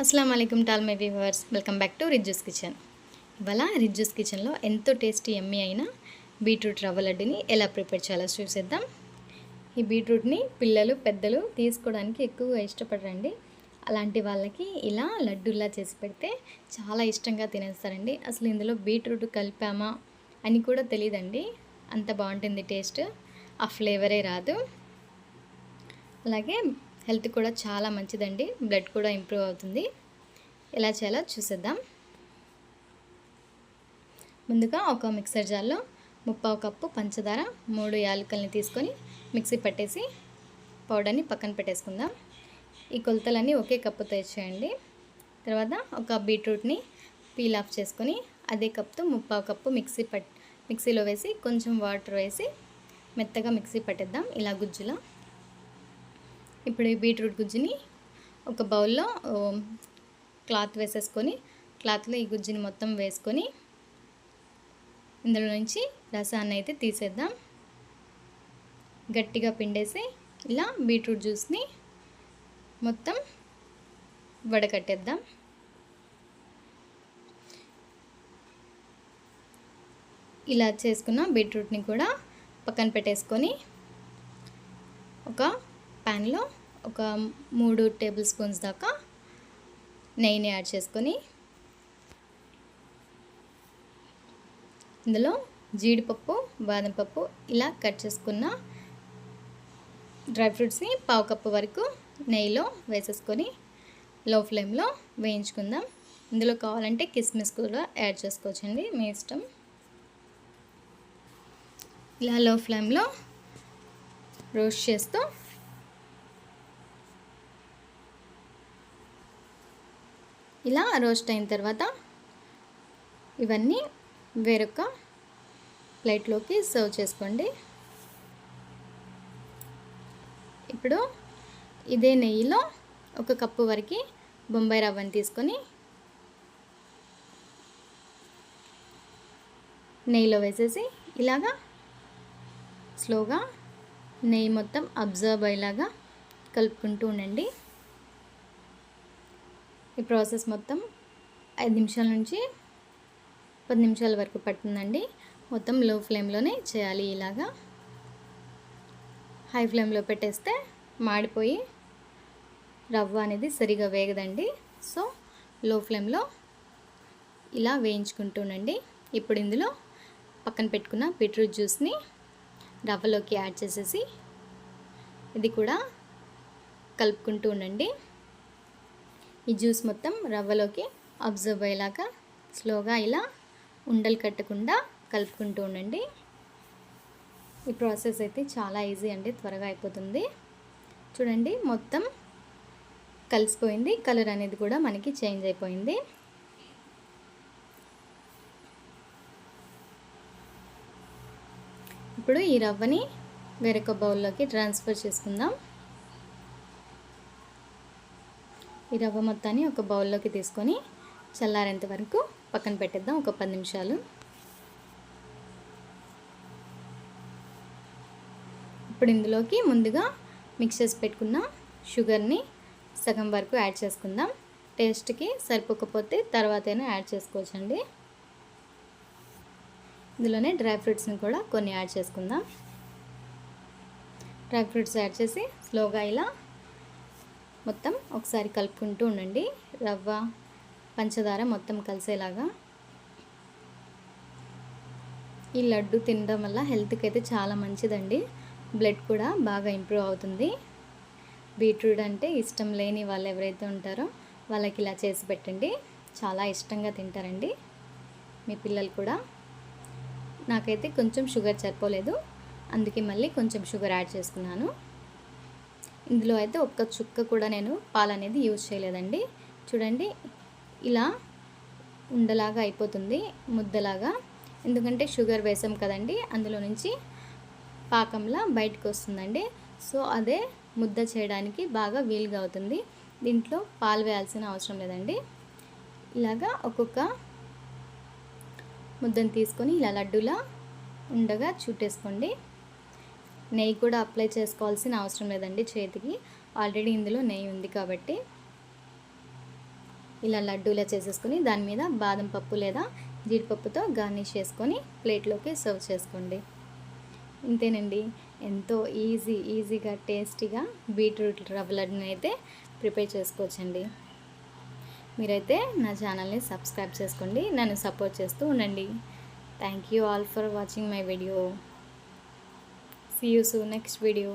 అస్సలం అయికం all my viewers, welcome back to Rizzu's kitchen. ఇవాళ రిజ్జూస్ కిచెన్లో ఎంతో టేస్టీ యమ్మీ అయిన బీట్రూట్ రవ్వ లడ్డుని ఎలా ప్రిపేర్ చేయాలో చూసేద్దాం. ఈ బీట్రూట్ని పిల్లలు పెద్దలు తీసుకోవడానికి ఎక్కువగా ఇష్టపడరండి. అలాంటి వాళ్ళకి ఇలా లడ్డూలా చేసి పెడితే చాలా ఇష్టంగా తినేస్తారండి. అసలు ఇందులో బీట్రూట్ కలిపామా అని కూడా తెలియదండి, అంత బాగుంటుంది టేస్ట్. ఆ ఫ్లేవరే రాదు. అలాగే హెల్త్ కూడా చాలా మంచిదండి, బ్లడ్ కూడా ఇంప్రూవ్ అవుతుంది. ఎలా చేయాలో చూసేద్దాం. ముందుగా ఒక మిక్సర్ జార్లో 3/4 కప్పు పంచదార, 3 యాలకుల్ని తీసుకొని మిక్సీ పట్టేసి పౌడర్ని పక్కన పెట్టేసుకుందాం. ఈ కొలతలన్నీ ఒకే కప్పుతో ఇచ్చేయండి. తర్వాత ఒక బీట్రూట్ని పీల్ ఆఫ్ చేసుకొని అదే కప్తో 3/4 కప్పు మిక్సీలో వేసి కొంచెం వాటర్ వేసి మెత్తగా మిక్సీ పట్టేద్దాం, ఇలా గుజ్జులా. ఇప్పుడు ఈ బీట్రూట్ గుజ్జుని ఒక బౌల్లో క్లాత్ వేసేసుకొని క్లాత్లో ఈ గుజ్జుని మొత్తం వేసుకొని ఇందులో నుంచి రసాన్ని అయితే తీసేద్దాం. గట్టిగా పిండేసి ఇలా బీట్రూట్ జ్యూస్ని మొత్తం వడకట్టేద్దాం. ఇలా చేసుకున్న బీట్రూట్ని కూడా పక్కన పెట్టేసుకొని ఒక ప్యాన్లో ఒక 3 టేబుల్ స్పూన్స్ దాకా నెయ్యిని యాడ్ చేసుకొని ఇందులో జీడిపప్పు, బాదం పప్పు ఇలా కట్ చేసుకున్న డ్రై ఫ్రూట్స్ని 1/4 కప్పు వరకు నెయ్యిలో వేసేసుకొని లో ఫ్లేమ్లో వేయించుకుందాం. ఇందులో కావాలంటే కిస్మిస్ కూడా యాడ్ చేసుకోవచ్చండి, మీ ఇష్టం. ఇలా లో ఫ్లేమ్లో రోస్ట్ చేస్తూ ఇలా రోస్ట్ అయిన తర్వాత ఇవన్నీ వేరొక ప్లేట్లోకి సర్వ్ చేసుకోండి. ఇప్పుడు ఇదే నెయ్యిలో 1 కప్పు వరకు బొంబాయి రవ్వని తీసుకొని నెయ్యిలో వేసేసి ఇలాగా స్లోగా నెయ్యి మొత్తం అబ్జర్వ్ అయ్యేలాగా కలుపుకుంటూ ఉండండి. ఈ ప్రాసెస్ మొత్తం 5 నిమిషాల నుంచి 10 నిమిషాల వరకు పడుతుందండి. మొత్తం లో ఫ్లేమ్లోనే చేయాలి. ఇలాగా హై ఫ్లేమ్లో పెట్టేస్తే మాడిపోయి రవ్వ అనేది సరిగా వేగదండి. సో లో ఫ్లేమ్లో ఇలా వేయించుకుంటూ ఉండండి. ఇప్పుడు ఇందులో పక్కన పెట్టుకున్న బీట్రూట్ జ్యూస్ని రవ్వలోకి యాడ్ చేసేసి ఇది కూడా కలుపుకుంటూ ఉండండి. ఈ జ్యూస్ మొత్తం రవ్వలోకి అబ్జర్వ్ అయ్యేలాగా స్లోగా ఇలా ఉండలు కట్టకుండా కలుపుకుంటూ ఉండండి. ఈ ప్రాసెస్ అయితే చాలా ఈజీ అండి, త్వరగా అయిపోతుంది. చూడండి, మొత్తం కలిసిపోయింది, కలర్ అనేది కూడా మనకి చేంజ్ అయిపోయింది. ఇప్పుడు ఈ రవ్వని వేరొక బౌల్లోకి ట్రాన్స్ఫర్ చేసుకుందాం. ఈ రవ్వ మొత్తాన్ని ఒక బౌల్లోకి తీసుకొని చల్లారేంత వరకు పక్కన పెట్టేద్దాం, ఒక 10 నిమిషాలు. ఇప్పుడు ఇందులోకి ముందుగా మిక్స్ చేసి పెట్టుకున్న షుగర్ని సగం వరకు యాడ్ చేసుకుందాం. టేస్ట్కి సరిపోకపోతే తర్వాతైనా యాడ్ చేసుకోవచ్చండి. ఇందులోనే డ్రై ఫ్రూట్స్ని కూడా కొన్ని యాడ్ చేసుకుందాం. డ్రై ఫ్రూట్స్ యాడ్ చేసి స్లోగా ఇలా మొత్తం ఒకసారి కలుపుకుంటూ ఉండండి. రవ్వ, పంచదార మొత్తం కలిసేలాగా. ఈ లడ్డు తినడం వల్ల హెల్త్కి అయితే చాలా మంచిదండి, బ్లడ్ కూడా బాగా ఇంప్రూవ్ అవుతుంది. బీట్రూట్ అంటే ఇష్టం లేని వాళ్ళు ఎవరైతే ఉంటారో వాళ్ళకి ఇలా చేసి పెట్టండి, చాలా ఇష్టంగా తింటారండి మీ పిల్లలు కూడా. నాకైతే కొంచెం షుగర్ సరిపోలేదు, అందుకే మళ్ళీ కొంచెం షుగర్ యాడ్ చేసుకున్నాను. ఇందులో అయితే ఒక్క చుక్క కూడా నేను పాలు అనేది యూజ్ చేయలేదండి. చూడండి, ఇలా ఉండలాగా అయిపోతుంది, ముద్దలాగా. ఎందుకంటే షుగర్ వేసాం కదండి, అందులో నుంచి పాకంలా బయటకు వస్తుందండి. సో అదే ముద్ద చేయడానికి బాగా వీలుగా అవుతుంది. దీంట్లో పాలు వేయాల్సిన అవసరం లేదండి. ఇలాగా ఒక్కొక్క ముద్దను తీసుకొని ఇలా లడ్డూలా ఉండగా చుట్టేసుకోండి. నెయ్యి కూడా అప్లై చేసుకోవాల్సిన అవసరం లేదండి చేతికి, ఆల్రెడీ ఇందులో నెయ్యి ఉంది కాబట్టి. ఇలా లడ్డూలా చేసేసుకొని దాని మీద బాదం పప్పు లేదా జీడిపప్పుతో గార్నిష్ చేసుకొని ప్లేట్లోకి సర్వ్ చేసుకోండి. ఇంతేనండి, ఎంతో ఈజీగా టేస్టీగా బీట్రూట్ రవ్వ లడ్డుని అయితే ప్రిపేర్ చేసుకోవచ్చండి. మీరైతే నా ఛానల్ని సబ్స్క్రైబ్ చేసుకోండి, నన్ను సపోర్ట్ చేస్తూ ఉండండి. Thank you all for watching my video. See you soon next video.